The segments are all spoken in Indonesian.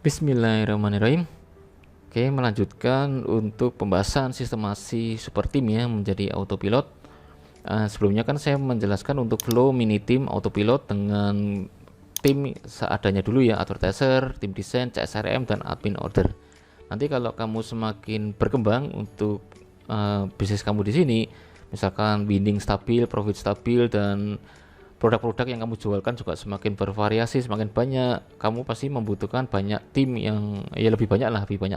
Bismillahirrahmanirrahim. Oke, melanjutkan untuk pembahasan sistemasi super team ya menjadi autopilot. Sebelumnya kan saya menjelaskan untuk flow mini team autopilot dengan tim seadanya dulu ya, advertiser, tim desain, CSRM dan admin order. Nanti kalau kamu semakin berkembang untuk bisnis kamu di sini, misalkan binding stabil, profit stabil, dan produk-produk yang kamu jualkan juga semakin bervariasi, semakin banyak, kamu pasti membutuhkan banyak tim yang ya lebih banyak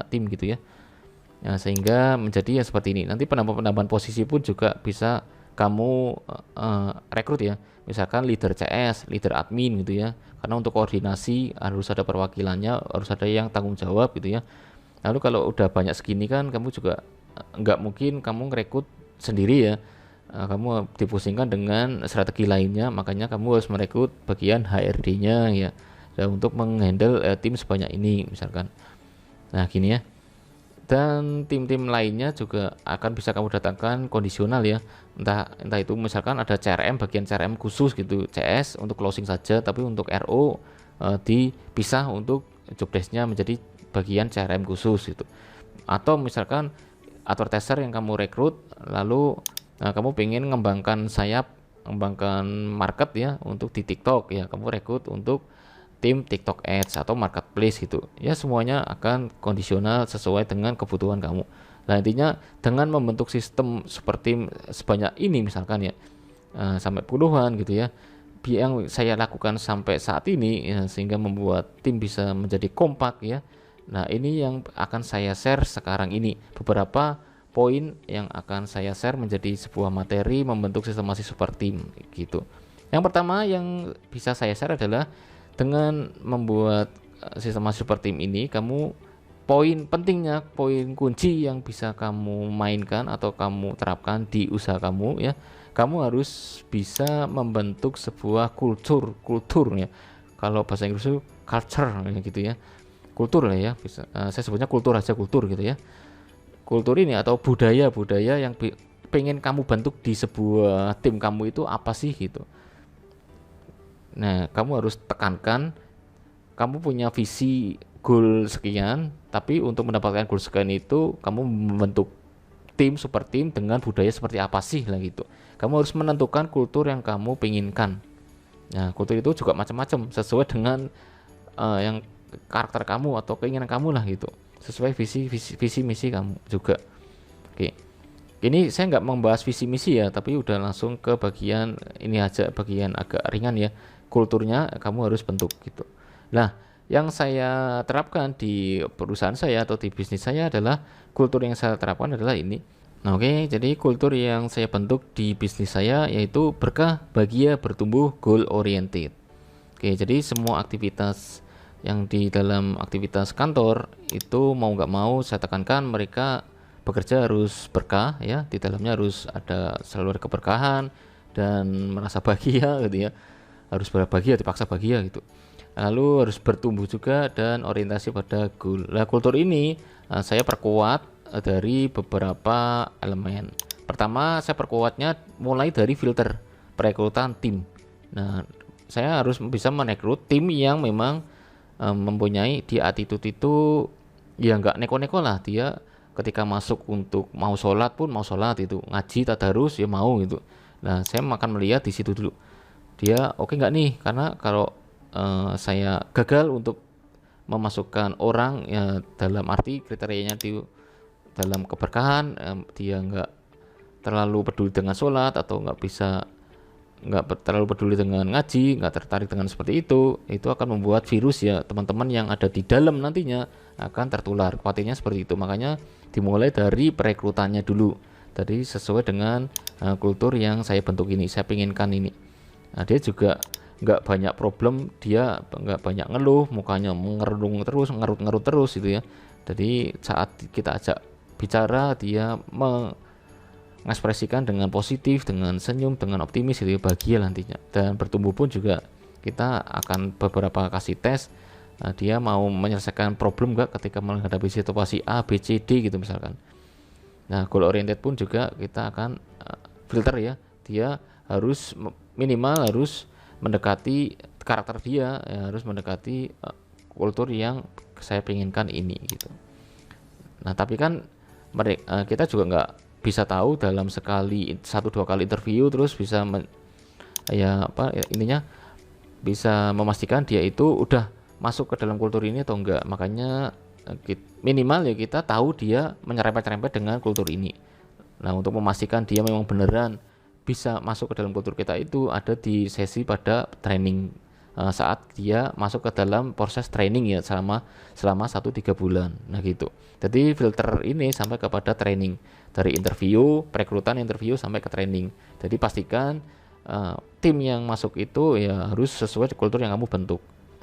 tim gitu ya. Sehingga menjadi ya seperti ini. Nanti penambahan posisi pun juga bisa kamu rekrut ya. Misalkan leader CS, leader admin gitu ya. Karena untuk koordinasi harus ada perwakilannya, harus ada yang tanggung jawab gitu ya. Lalu kalau udah banyak segini kan kamu juga nggak mungkin kamu ngerekrut sendiri ya. Kamu dipusingkan dengan strategi lainnya, makanya kamu harus merekrut bagian HRD-nya ya, untuk menghandle tim sebanyak ini misalkan. Nah gini ya, dan tim-tim lainnya juga akan bisa kamu datangkan kondisional ya, entah itu misalkan ada CRM, bagian CRM khusus gitu, CS untuk closing saja, tapi untuk RO dipisah untuk jobdesk-nya menjadi bagian CRM khusus gitu. Atau misalkan advertiser yang kamu rekrut, lalu kamu pengen ngembangkan ngembangkan market ya untuk di TikTok ya, kamu rekrut untuk tim TikTok Ads atau marketplace gitu ya. Semuanya akan kondisional sesuai dengan kebutuhan kamu. Nah intinya dengan membentuk sistem seperti sebanyak ini misalkan ya, sampai puluhan gitu ya, yang saya lakukan sampai saat ini ya, sehingga membuat tim bisa menjadi kompak ya. Nah ini yang akan saya share sekarang ini, beberapa poin yang akan saya share menjadi sebuah materi membentuk sistemasi super team gitu. Yang pertama yang bisa saya share adalah dengan membuat sistemasi super team ini, kamu poin pentingnya, poin kunci yang bisa kamu mainkan atau kamu terapkan di usaha kamu ya. Kamu harus bisa membentuk sebuah kultur ya. Kalau bahasa Inggris itu culture gitu ya. Kultur lah ya, bisa saya sebutnya kultur aja, kultur gitu ya. Kultur ini atau budaya yang pengen kamu bentuk di sebuah tim kamu itu apa sih gitu. Nah, kamu harus tekankan, kamu punya visi goal sekian, tapi untuk mendapatkan goal sekian itu kamu membentuk tim super tim dengan budaya seperti apa sih lah gitu. Kamu harus menentukan kultur yang kamu penginkan. Nah, kultur itu juga macam-macam sesuai dengan yang karakter kamu atau keinginan kamu lah gitu, sesuai visi misi kamu juga. Oke, ini saya nggak membahas visi misi ya, tapi udah langsung ke bagian ini aja, bagian agak ringan ya. Kulturnya kamu harus bentuk gitu. Nah yang saya terapkan di perusahaan saya atau di bisnis saya adalah, kultur yang saya terapkan adalah ini. Nah oke, jadi kultur yang saya bentuk di bisnis saya yaitu berkah, bahagia, bertumbuh, goal oriented. Oke, jadi semua aktivitas yang di dalam aktivitas kantor itu mau nggak mau saya tekankan mereka bekerja harus berkah ya, di dalamnya harus selalu ada keberkahan dan merasa bahagia gitu ya, harus berbahagia, dipaksa bahagia gitu. Lalu harus bertumbuh juga dan orientasi pada goal. Nah kultur ini saya perkuat dari beberapa elemen. Pertama saya perkuatnya mulai dari filter perekrutan tim. Nah saya harus bisa merekrut tim yang memang mempunyai di attitude itu ya nggak neko-neko lah, dia ketika masuk untuk mau sholat pun mau sholat, itu ngaji tadarus ya mau gitu. Nah saya akan melihat di situ dulu, dia oke nggak nih, karena kalau saya gagal untuk memasukkan orang ya, dalam arti kriterianya di dalam keberkahan, dia nggak terlalu peduli dengan sholat atau nggak terlalu peduli dengan ngaji, nggak tertarik dengan seperti itu akan membuat virus ya teman-teman yang ada di dalam nantinya akan tertular. Khawatirnya seperti itu, makanya dimulai dari perekrutannya dulu, tadi sesuai dengan kultur yang saya bentuk ini, saya pinginkan ini. Nah, dia juga nggak banyak problem, dia nggak banyak ngeluh, mukanya ngerut terus gitu ya. Jadi saat kita ajak bicara, dia mengekspresikan dengan positif, dengan senyum, dengan optimis gitu ya, bahagia nantinya. Dan bertumbuh pun juga kita akan beberapa kasih tes, dia mau menyelesaikan problem nggak ketika menghadapi situasi A, B, C, D gitu misalkan. Nah goal oriented pun juga kita akan filter ya, dia harus minimal harus mendekati karakter dia ya, harus mendekati kultur yang saya inginkan ini gitu. Nah tapi kan mereka, kita juga nggak bisa tahu dalam sekali 1-2 kali interview terus bisa intinya bisa memastikan dia itu udah masuk ke dalam kultur ini atau enggak. Makanya minimal ya kita tahu dia menyerempet-nyerempet dengan kultur ini. Nah untuk memastikan dia memang beneran bisa masuk ke dalam kultur kita itu ada di sesi pada training, saat dia masuk ke dalam proses training ya selama 1-3 bulan. Nah gitu. Jadi filter ini sampai kepada training, dari interview, perekrutan, interview sampai ke training. Jadi pastikan tim yang masuk itu ya harus sesuai kultur yang kamu bentuk.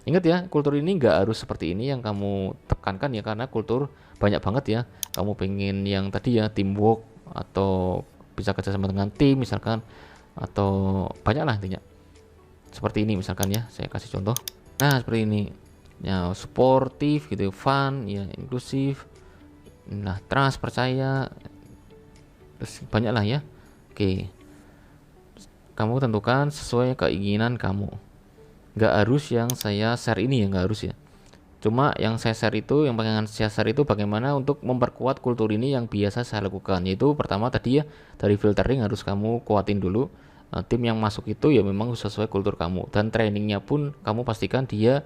Ingat ya, kultur ini nggak harus seperti ini yang kamu tekankan ya, karena kultur banyak banget ya. Kamu pengen yang tadi ya teamwork atau bisa kerjasama dengan tim misalkan, atau banyak lah intinya. Seperti ini misalkan ya, saya kasih contoh. Nah seperti ini ya, sportif gitu, fun ya, inklusif, nah trust, percaya, terus banyak lah ya. Oke, kamu tentukan sesuai keinginan kamu. Nggak harus yang saya share ini ya, nggak harus ya. Cuma yang saya share itu, yang pengen saya share itu bagaimana untuk memperkuat kultur ini yang biasa saya lakukan. Yaitu pertama tadi ya, dari filtering harus kamu kuatin dulu. Tim yang masuk itu ya memang sesuai kultur kamu. Dan trainingnya pun kamu pastikan dia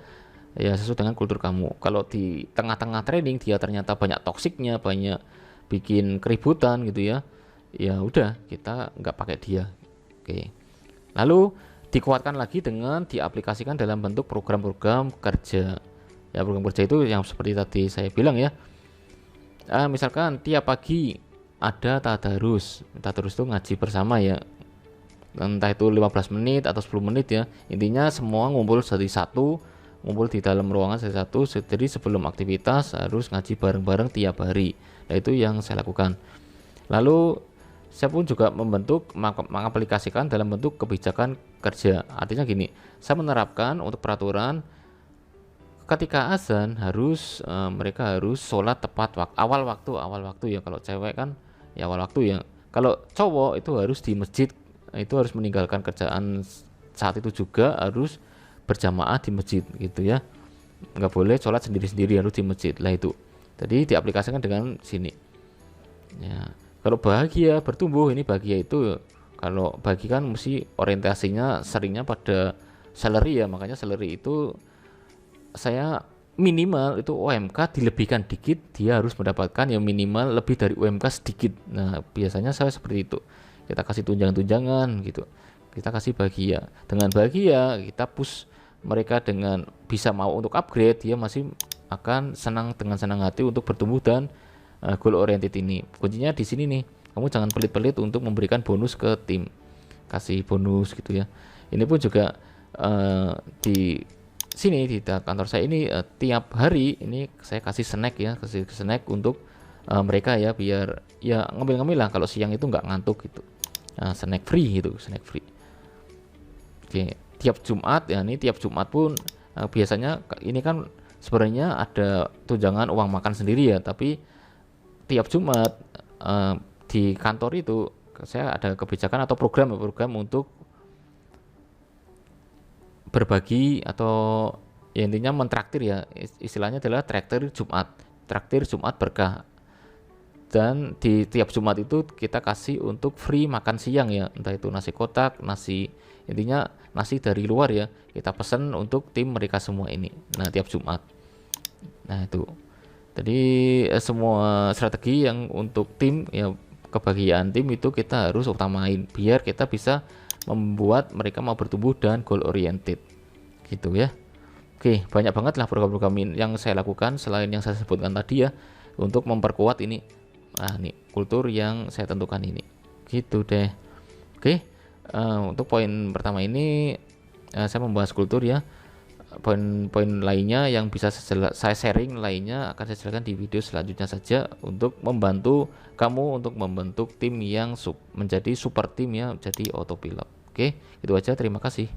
ya sesuai dengan kultur kamu. Kalau di tengah-tengah training dia ternyata banyak toksiknya, banyak bikin keributan gitu ya, ya udah kita nggak pakai dia. Oke. Lalu dikuatkan lagi dengan diaplikasikan dalam bentuk program-program kerja. Ya program kerja itu yang seperti tadi saya bilang ya. Misalkan tiap pagi ada tadarus. Tadarus itu ngaji bersama ya. Entah itu 15 menit atau 10 menit ya. Intinya semua ngumpul jadi satu, ngumpul di dalam ruangan jadi satu. Jadi sebelum aktivitas harus ngaji bareng-bareng tiap hari. Nah itu yang saya lakukan. Lalu saya pun juga mengaplikasikan dalam bentuk kebijakan kerja. Artinya gini, saya menerapkan untuk peraturan ketika azan harus mereka harus sholat tepat awal waktu ya. Kalau cewek kan ya awal waktu ya. Kalau cowok itu harus di masjid, itu harus meninggalkan kerjaan saat itu juga harus berjamaah di masjid gitu ya. Nggak boleh sholat sendiri-sendiri, harus di masjid lah itu. Jadi diaplikasikan dengan sini. Ya. Kalau bahagia bertumbuh, ini bahagia itu kalau bagi kan mesti orientasinya seringnya pada salary ya, makanya salary itu saya minimal itu UMK dilebihkan dikit dia harus mendapatkan yang minimal lebih dari UMK sedikit. Nah biasanya saya seperti itu, kita kasih tunjangan-tunjangan gitu, kita kasih bahagia. Dengan bahagia kita push mereka dengan bisa mau untuk upgrade, dia masih akan senang dengan senang hati untuk bertumbuh dan goal oriented ini. Kuncinya di sini nih, kamu jangan pelit-pelit untuk memberikan bonus ke tim, kasih bonus gitu ya. Ini pun juga di sini di kantor saya ini tiap hari ini saya kasih snack ya, kasih snack untuk mereka ya, biar ya ngambil-ngambil lah kalau siang itu nggak ngantuk gitu. Snack free gitu, snack free. Oke, tiap Jumat ya, ini tiap Jumat pun biasanya ini kan sebenarnya ada tunjangan uang makan sendiri ya, tapi tiap Jumat di kantor itu saya ada kebijakan atau program untuk berbagi atau ya intinya mentraktir ya, istilahnya adalah traktir Jumat berkah. Dan di tiap Jumat itu kita kasih untuk free makan siang ya, entah itu nasi kotak, nasi, intinya nasi dari luar ya, kita pesan untuk tim mereka semua ini. Nah tiap Jumat, nah itu. Jadi semua strategi yang untuk tim ya, kebahagiaan tim itu kita harus utamain biar kita bisa membuat mereka mau bertumbuh dan goal oriented gitu ya. Oke, banyak banget lah program-program yang saya lakukan selain yang saya sebutkan tadi ya, untuk memperkuat ini. Nah nih kultur yang saya tentukan ini gitu deh. Oke, untuk poin pertama ini saya membahas kultur ya. Poin-poin lainnya yang bisa saya sharing lainnya akan saya jelaskan di video selanjutnya saja, untuk membantu kamu untuk membentuk tim yang menjadi super tim ya, jadi autopilot. Oke, itu aja, terima kasih.